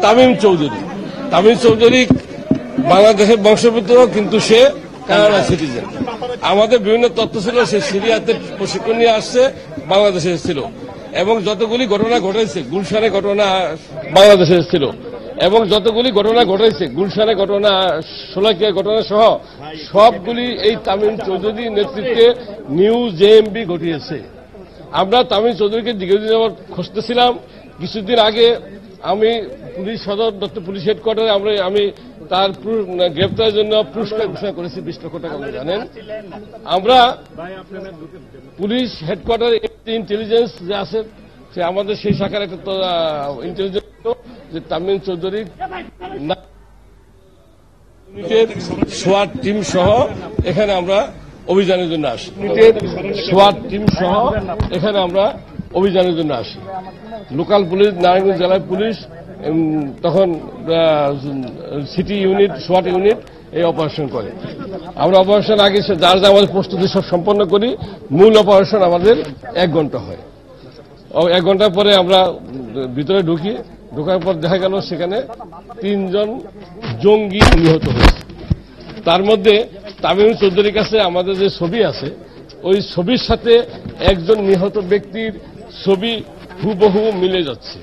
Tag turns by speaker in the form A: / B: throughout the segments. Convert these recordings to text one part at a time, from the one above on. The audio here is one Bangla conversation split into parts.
A: তামিম চৌধুরী বাংলাদেশের বংশোদ্ভূত, কিন্তু সে কানাডা সিটিজেন। আমাদের বিভিন্ন তথ্য ছিল সে সিরিয়াতে প্রশিক্ষণ নিয়ে আসছে, বাংলাদেশে এসেছিল এবং যতগুলি ঘটনা ঘটেছে গুলশানে ঘটনা বাংলাদেশে এসেছিল এবং যতগুলি ঘটনা ঘটেছে গুলশানে ঘটনা, শোলাকিয়া ঘটনা সহ সবগুলি এই তামিম চৌধুরীর নেতৃত্বে নিউ জেএমবি ঘটিয়েছে। আমরা তামিম চৌধুরীকে দীর্ঘদিন যাবৎ খুঁজতেছিলাম। কিছুদিন আগে আমি পুলিশ সদর দপ্তর পুলিশ হেডকোয়ার্টারে আমি তার গ্রেপ্তারের জন্য পুরস্কার ঘোষণা করেছি 20 লক্ষ টাকা। জানেন, আমরা পুলিশ হেডকোয়ার্টারে ইন্টেলিজেন্স যে আছে, সে আমাদের সেই শাখার একটা ইন্টেলিজেন্স যে তামিম চৌধুরী সোয়াট টিম সহ এখানে আমরা অভিযানের জন্য আসি। সোয়াট টিম সহ এখানে আমরা অভিযানের জন্য আসি। লোকাল পুলিশ, নারায়ণগঞ্জ জেলার পুলিশ, তখন সিটি ইউনিট, সোয়াট ইউনিট এই অপারেশন করে। আমরা অপারেশন আগে যার যা আমাদের প্রস্তুতি সব সম্পন্ন করি। মূল অপারেশন আমাদের 1 ঘন্টা হয়। 1 ঘন্টা পরে আমরা ভিতরে ঢুকি। ঢোকার পর দেখা গেল সেখানে 3 জন জঙ্গি নিহত হয়েছে। তার মধ্যে তামিম চৌধুরীর কাছে আমাদের যে ছবি আছে, ওই ছবির সাথে একজন নিহত ব্যক্তির ছবি হুবহু মিলে যাচ্ছে।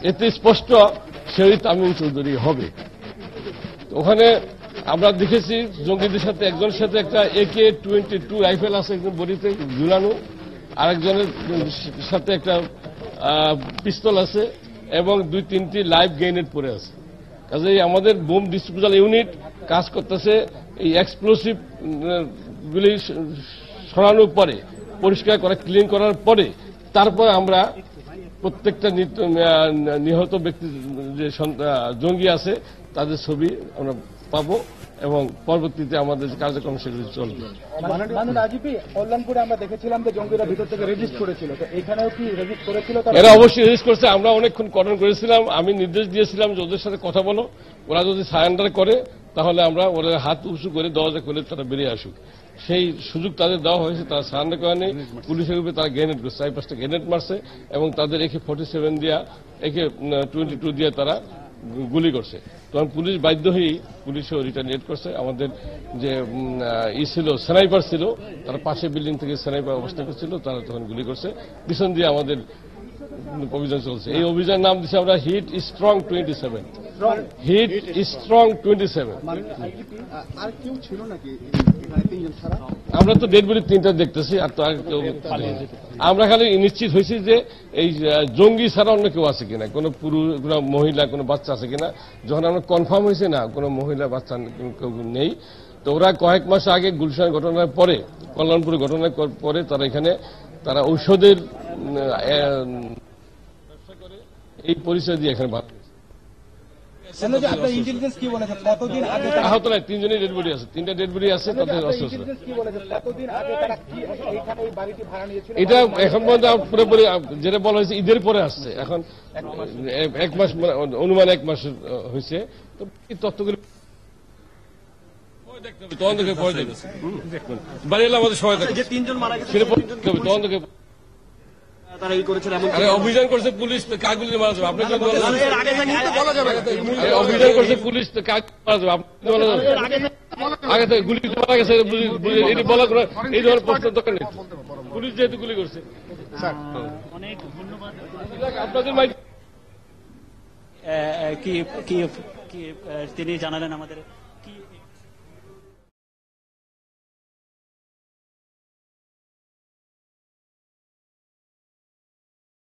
A: এতে স্পষ্ট সেই তামিম চৌধুরী হবে। ওখানে আমরা দেখেছি জঙ্গিদের সাথে একজনের সাথে একটা AK-22 রাইফেল আছে একজন বডিতে ঝুলানো, আরেকজনের সাথে একটা পিস্তল আছে এবং 2-3টি লাইভ গ্রেনেড পড়ে আছে। কাজেই আমাদের বোম ডিস্ট্রিবিউশন ইউনিট কাজ করতেছে। এই এক্সপ্লোসিভ গুলি সরানোর পরে, পরিষ্কার করা, ক্লিন করার পরে তারপর আমরা প্রত্যেকটা নিহত ব্যক্তি যে জঙ্গি আছে তাদের ছবি আমরা পাবো এবং পরবর্তীতে আমাদের কার্যক্রম সেগুলি চলবে। কল্যাণপুরে আমরা দেখেছিলাম যে জঙ্গিরা ভিতর থেকে রেজিস্ট করেছিল, তো এখানেও কি রেজিস্ট করেছিল? এরা অবশ্যই রেজিস্ট করছে। আমরা অনেকক্ষণ কর্ডন করেছিলাম। আমি নির্দেশ দিয়েছিলাম যে ওদের সাথে কথা বলো, ওরা যদি সারেন্ডার করে তাহলে আমরা ওরা হাত উঁচু করে দরজা খুলে তারা বেরিয়ে আসুক। সেই সুযোগ তাদের দেওয়া হয়েছে, তারা সারেন্ডার করে নেই। পুলিশের উপরে তারা গ্রেনেড করছে, 4-5টা গ্রেনেড মারছে এবং তাদের AK-47 দিয়া, AK-22 দিয়ে তারা গুলি করছে। তখন পুলিশ বাধ্য হয়েই পুলিশও রিটার্নিয়েট করছে। আমাদের যে ছিল স্নাইপার ছিল, তারা পাশে বিল্ডিং থেকে স্নাইপার অবস্থা করছিল, তারা তখন গুলি করছে। পিছন দিয়ে আমাদের অভিযান চলছে। এই অভিযান নাম দিচ্ছি আমরা হিট স্ট্রং 27। Hit strong 27। আমরা তো ডেড বডি 3টা দেখতেছি, আর তো আর কেউ আমরা খালি নিশ্চিত হয়েছি যে এই জঙ্গি ছাড়া অন্য কেউ আছে কিনা, কোনো পুরুষ, কোনো মহিলা, কোনো বাচ্চা আছে কিনা। যখন আমরা কনফার্ম হয়েছে না কোনো মহিলা বাচ্চা কেউ নেই, তো ওরা কয়েক মাস আগে গুলশান ঘটনার পরে, কল্যাণপুরে ঘটনার পরে তারা এখানে তারা ঔষধের ব্যবসা করে এই পরিচয় দিয়ে এখানে ভাগ। আহত নয়, 3 জনের ডেড বডি আছে, 3টা ডেড বডি আছে। এটা এখন পর্যন্ত পুরোপুরি যেটা বলা হয়েছে ঈদের পরে আসছে। এখন 1 মাস, অনুমান 1 মাস হয়েছে। তো এই তথ্যগুলি বাড়ি এলে আমাদের সবাই থাকে। 3 জন মারা গেছে তদন্তকে অভিযান করছে পুলিশ, কাগুলি মারা যাবে আপনাকে অভিযান করছে পুলিশ, মারা যাবে আগে থেকে গুলি মারা গেছে এটি বলা এই ধরনের প্রশ্ন দরকার নেই। পুলিশ যেহেতু গুলি করছে।
B: অনেক ধন্যবাদ
A: আপনাদের
B: কি তিনি জানালেন আমাদের কি